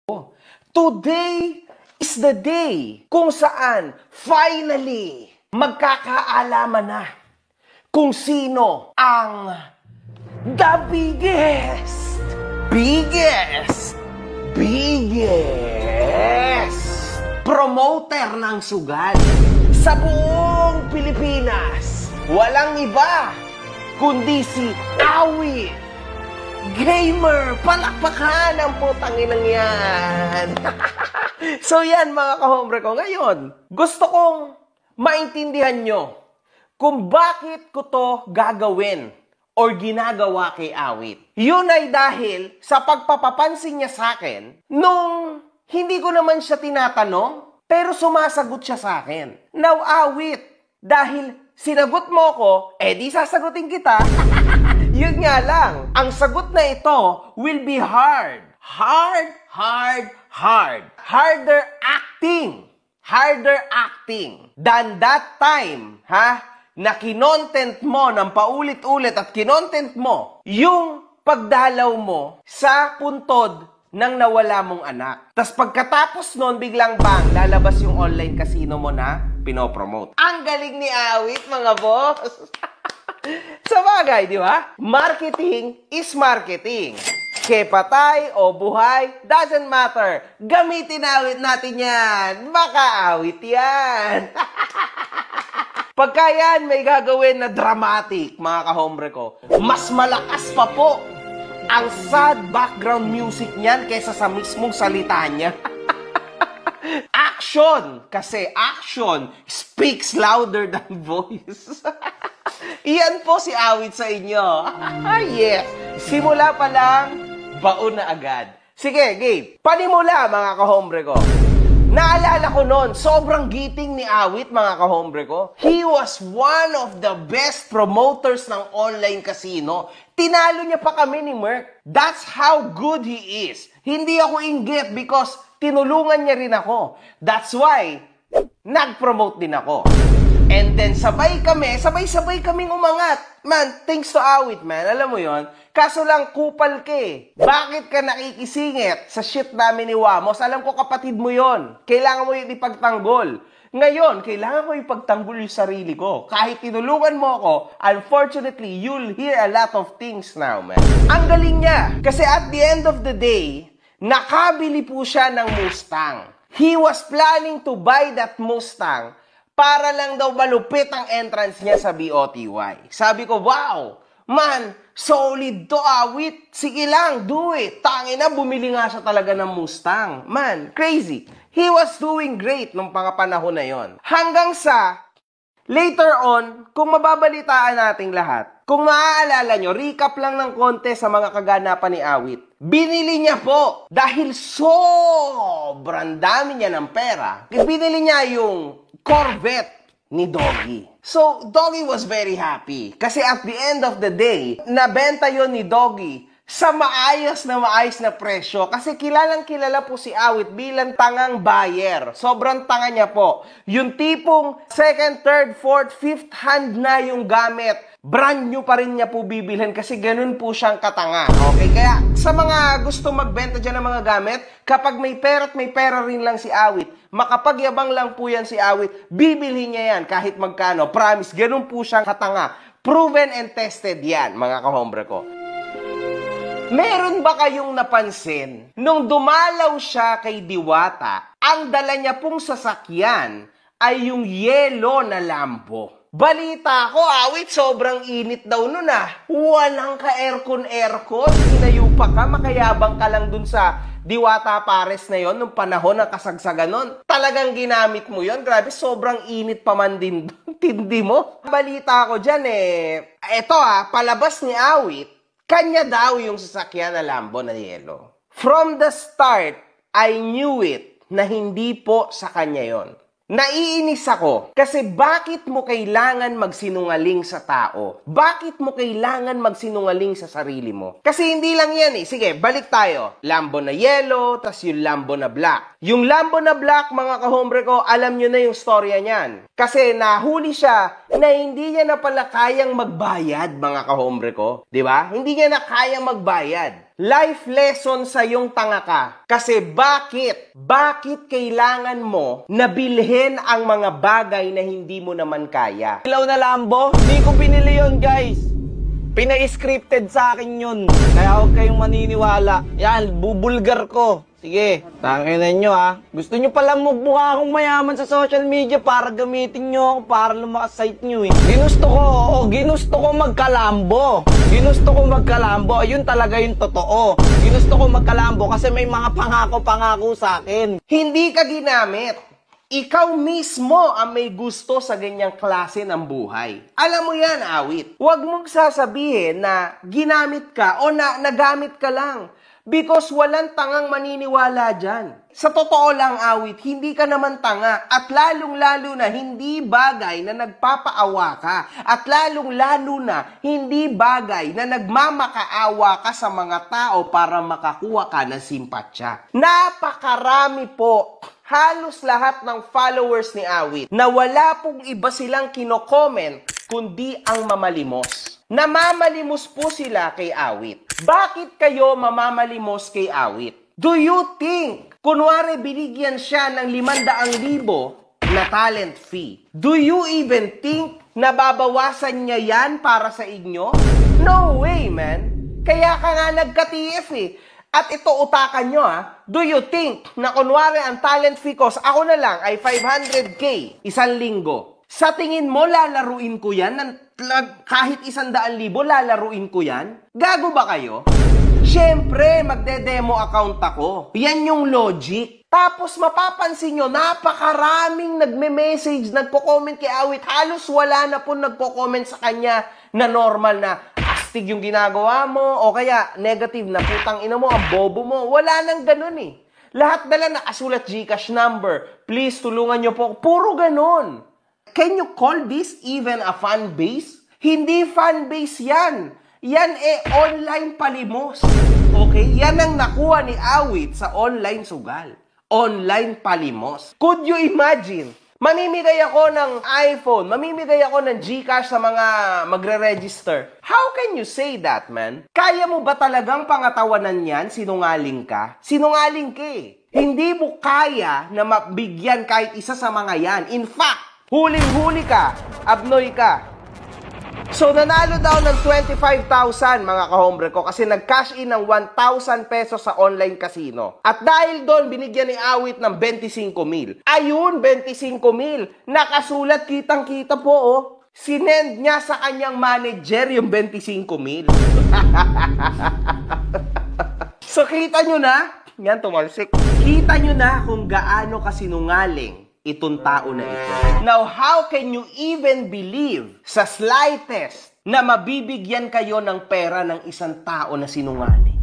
Today is the day kung saan finally magkakaalaman na kung sino ang the biggest promoter ng sugal sa buong Pilipinas. Walang iba kundi si Awit Gamer. Palakpakan ang putang inang yan. So yan mga kahombre ko. Ngayon, gusto kong maintindihan nyo kung bakit ko to gagawin or ginagawa kay Awit. Yun ay dahil sa pagpapapansin niya sa akin nung hindi ko naman siya tinatanong, pero sumasagot siya sa akin. Now, Awit, dahil sinagot mo ko, di sasagutin kita. Yun nga lang, ang sagot na ito will be hard. Harder acting than that time, na kinontent mo ng paulit-ulit at kinontent mo yung pagdalaw mo sa puntod ng nawala mong anak. Tas pagkatapos nun, biglang bang, lalabas yung online casino mo na pinopromote. Ang galing ni Awit, mga boss! Sa bagay, di ba? Marketing is marketing. Kaya patay o buhay, doesn't matter. Gamitin Awit natin yan. Baka Awit yan. Pagka yan, may gagawin na dramatic, mga kahombre ko. Mas malakas pa po ang sad background music niyan kaysa sa mismong salita niya. Action! Kasi action speaks louder than voice. Iyan po si Awit sa inyo. Yes! Simula pa lang, baon na agad. Sige, game. Panimula, mga kahombre ko. Naalala ko noon, sobrang giting ni Awit, mga kahombre ko. He was one of the best promoters ng online casino. Tinalo niya pa kami ni Merc. That's how good he is. Hindi ako inggit because tinulungan niya rin ako. That's why, nag-promote din ako. And then, sabay kaming umangat. Man, thanks to Awit, man. Alam mo yon. Kaso lang, kupal ka eh. Bakit ka nakikisingit sa shit namin ni Wamos? Alam ko, kapatid mo yon. Kailangan mo yung ipagtanggol. Ngayon, kailangan ko ipagtanggol yung sarili ko. Kahit tinulungan mo ako, unfortunately, you'll hear a lot of things now, man. Ang galing niya. Kasi at the end of the day, nakabili po siya ng Mustang. He was planning to buy that Mustang para lang daw malupit ang entrance niya sa BOTY. Sabi ko, wow, man, solid to, Awit. Sige lang, do it. Tangina, bumili nga siya talaga ng Mustang. Man, crazy. He was doing great nung panahon na yon. Hanggang sa, later on, kung mababalitaan nating lahat, kung maaalala nyo, recap lang ng konti sa mga kaganapan ni Awit. Binili niya po, dahil sobrang dami niya ng pera, binili niya yung Corvette ni Doggy. So, Doggy was very happy. Kasi at the end of the day, nabenta yon ni Doggy sa maayos na presyo. Kasi kilalang kilala po si Awit bilang tangang buyer. Sobrang tanga niya po. Yung tipong second, third, fourth, fifth hand na yung gamit. Brand new pa rin niya po bibilhin kasi ganun po siyang katanga. Okay? Kaya sa mga gusto magbenta dyan ng mga gamit, kapag may pera at may pera rin lang si Awit, makapagyabang lang po yan si Awit, bibili niya yan kahit magkano. Promise, ganun po siyang katanga. Proven and tested yan, mga kahombre ko. Meron ba kayong napansin, nung dumalaw siya kay Diwata, ang dala niya pong sasakyan ay yung yelo na Lambo. Balita ko, Awit, sobrang init daw nun Walang ka-aircon. Sinayupa ka, makayabang ka lang dun sa Diwata Pares na yon nung panahon ng kasagsagan nun. Talagang ginamit mo yon. Grabe, sobrang init pa man din dun. Tindi mo. Balita ko dyan Eto palabas ni Awit, kanya daw yung sasakyan na Lambo na yelo. From the start, I knew it na hindi po sa kanya yon. Naiinis ako kasi bakit mo kailangan magsinungaling sa tao? Bakit mo kailangan magsinungaling sa sarili mo? Kasi hindi lang yan Sige, balik tayo. Lambo na yellow, tas yung Lambo na black. Yung Lambo na black, mga kahombre ko, alam nyo na yung storya niyan. Kasi nahuli siya na hindi niya na pala kayang magbayad, mga kahombre ko. Di ba? Hindi niya na kayang magbayad. Life lesson sa yung tanga ka. Kasi bakit? Bakit kailangan mo na bilhin ang mga bagay na hindi mo naman kaya? Ilaw na Lambo? Hindi ko binili yun, guys. Pina-scripted sa akin yun. Kaya huwag kayong maniniwala. Yan, bubulgar ko. Sige, tanginan nyo ha. Gusto nyo pala magmukha akong mayaman sa social media para gamitin nyo ako para lumakas site nyo eh. Ginusto ko magkalambo. Ginusto ko magkalambo. Ayun talaga yung totoo. Ginusto ko magkalambo kasi may mga pangako sa akin. Hindi ka ginamit. Ikaw mismo ang may gusto sa ganyang klase ng buhay. Alam mo yan, Awit. Huwag mong sasabihin na ginamit ka o na nagamit ka lang. Because walang tangang maniniwala dyan. Sa totoo lang, Awit, hindi ka naman tanga. At lalong-lalo na hindi bagay na nagpapaawa ka. At lalong-lalo na hindi bagay na nagmamakaawa ka sa mga tao para makakuha ka ng simpatsya. Napakarami po. Halos lahat ng followers ni Awit na wala pong iba silang kino-comment kundi ang mamalimos. Namamalimos po sila kay Awit. Bakit kayo mamamalimos kay Awit? Do you think, kunwari binigyan siya ng 500,000 na talent fee, do you even think na babawasan niya yan para sa inyo? No way, man. Kaya ka nga nagka-TF eh. At ito utakan nyo ha, do you think na kunwari ang talent fee cost, ako na lang ay 500k isang linggo. Sa tingin mo lalaruin ko yan? Kahit 100,000 lalaruin ko yan? Gago ba kayo? Siyempre, magde-demo account ako. Yan yung logic. Tapos mapapansin nyo, napakaraming nagme-message, nagko-comment kay Awit. Halos wala na po nagko-comment sa kanya na normal na astig yung ginagawa mo o kaya negative na putang ina mo, ang bobo mo. Wala nang ganun eh. Lahat na lang nakasulat GCash number. Please, tulungan nyo po. Puro ganun. Can you call this even a fan base? Hindi fan base yan. Yan online palimos. Okay? Yan ang nakuha ni Awit sa online sugal. Online palimos. Could you imagine? Mamimigay ako ng iPhone, mamimigay ako ng GCash sa mga magre-register. How can you say that, man? Kaya mo ba talagang pangatawanan yan? Sinungaling ka? Sinungaling ka eh. Hindi mo kaya na mabigyan kahit isa sa mga yan. In fact, huling-huli ka, abnoy ka. So, nanalo daw ng 25,000 mga kahombre ko kasi nag-cash in ng 1,000 pesos sa online casino. At dahil doon, binigyan ni Awit ng 25,000. Ayun, 25,000. Nakasulat, kitang-kita po, oh. Sinend niya sa kanyang manager yung 25,000. So, kita nyo na, yan tumalsik. Kita nyo na kung gaano kasinungaling itong tao na ito. Now, how can you even believe sa slightest na mabibigyan kayo ng pera ng isang tao na sinungaling?